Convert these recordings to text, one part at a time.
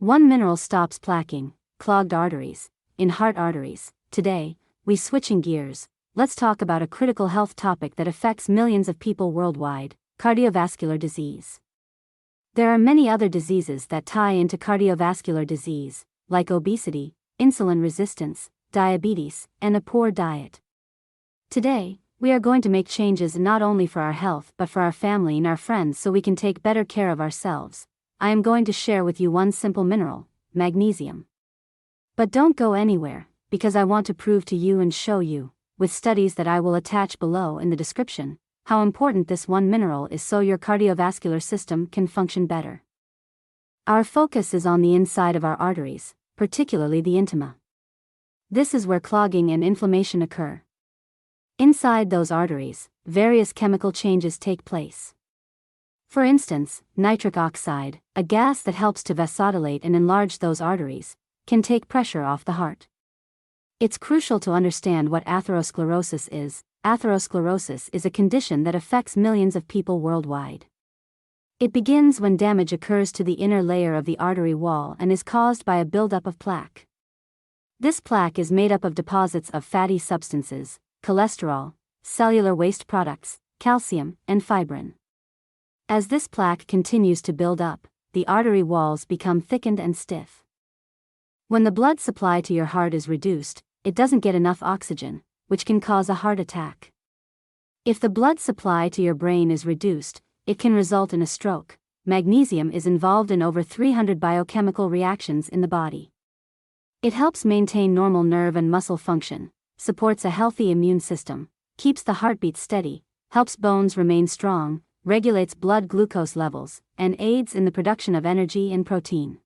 One mineral stops plaquing, clogged arteries, in heart arteries. Today, we switching gears. Let's talk about a critical health topic that affects millions of people worldwide, cardiovascular disease. There are many other diseases that tie into cardiovascular disease, like obesity, insulin resistance, diabetes, and a poor diet. Today, we are going to make changes not only for our health but for our family and our friends so we can take better care of ourselves. I am going to share with you one simple mineral, magnesium. But don't go anywhere, because I want to prove to you and show you, with studies that I will attach below in the description, how important this one mineral is so your cardiovascular system can function better. Our focus is on the inside of our arteries, particularly the intima. This is where clogging and inflammation occur. Inside those arteries, various chemical changes take place. For instance, nitric oxide, a gas that helps to vasodilate and enlarge those arteries, can take pressure off the heart. It's crucial to understand what atherosclerosis is. Atherosclerosis is a condition that affects millions of people worldwide. It begins when damage occurs to the inner layer of the artery wall and is caused by a buildup of plaque. This plaque is made up of deposits of fatty substances, cholesterol, cellular waste products, calcium, and fibrin. As this plaque continues to build up, the artery walls become thickened and stiff. When the blood supply to your heart is reduced, it doesn't get enough oxygen, which can cause a heart attack. If the blood supply to your brain is reduced, it can result in a stroke. Magnesium is involved in over 300 biochemical reactions in the body. It helps maintain normal nerve and muscle function, supports a healthy immune system, keeps the heartbeat steady, helps bones remain strong, regulates blood glucose levels, and aids in the production of energy and protein.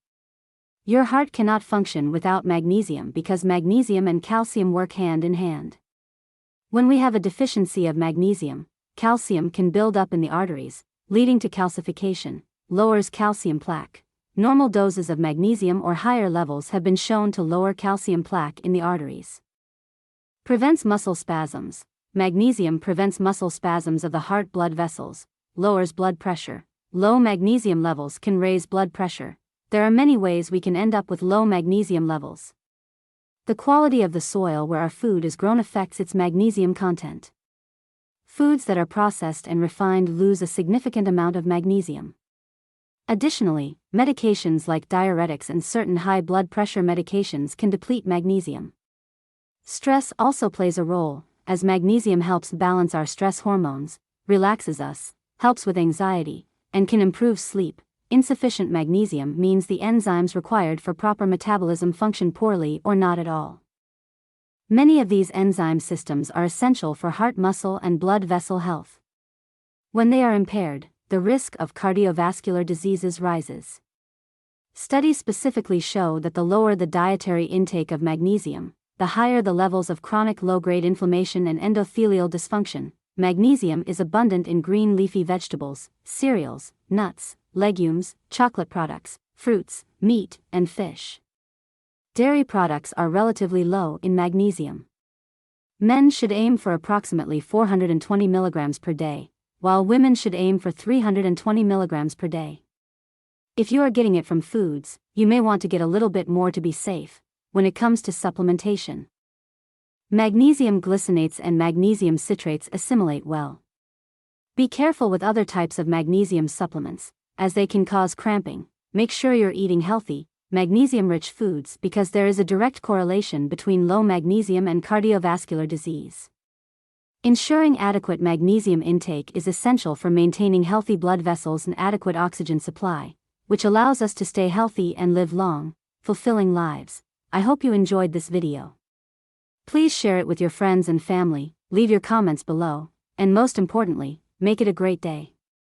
Your heart cannot function without magnesium because magnesium and calcium work hand in hand. When we have a deficiency of magnesium, calcium can build up in the arteries, leading to calcification, lowers calcium plaque. Normal doses of magnesium or higher levels have been shown to lower calcium plaque in the arteries. Prevents muscle spasms. Magnesium prevents muscle spasms of the heart blood vessels, lowers blood pressure. Low magnesium levels can raise blood pressure. There are many ways we can end up with low magnesium levels. The quality of the soil where our food is grown affects its magnesium content. Foods that are processed and refined lose a significant amount of magnesium. Additionally, medications like diuretics and certain high blood pressure medications can deplete magnesium. Stress also plays a role, as magnesium helps balance our stress hormones, relaxes us, helps with anxiety, and can improve sleep. Insufficient magnesium means the enzymes required for proper metabolism function poorly or not at all. Many of these enzyme systems are essential for heart muscle and blood vessel health. When they are impaired, the risk of cardiovascular diseases rises. Studies specifically show that the lower the dietary intake of magnesium, the higher the levels of chronic low-grade inflammation and endothelial dysfunction. Magnesium is abundant in green leafy vegetables, cereals, nuts, legumes, chocolate products, fruits, meat, and fish. Dairy products are relatively low in magnesium. Men should aim for approximately 420 mg per day, while women should aim for 320 mg per day. If you are getting it from foods, you may want to get a little bit more to be safe when it comes to supplementation. Magnesium glycinates and magnesium citrates assimilate well. Be careful with other types of magnesium supplements, as they can cause cramping. Make sure you're eating healthy, magnesium-rich foods because there is a direct correlation between low magnesium and cardiovascular disease. Ensuring adequate magnesium intake is essential for maintaining healthy blood vessels and adequate oxygen supply, which allows us to stay healthy and live long, fulfilling lives. I hope you enjoyed this video. Please share it with your friends and family, leave your comments below, and most importantly, make it a great day.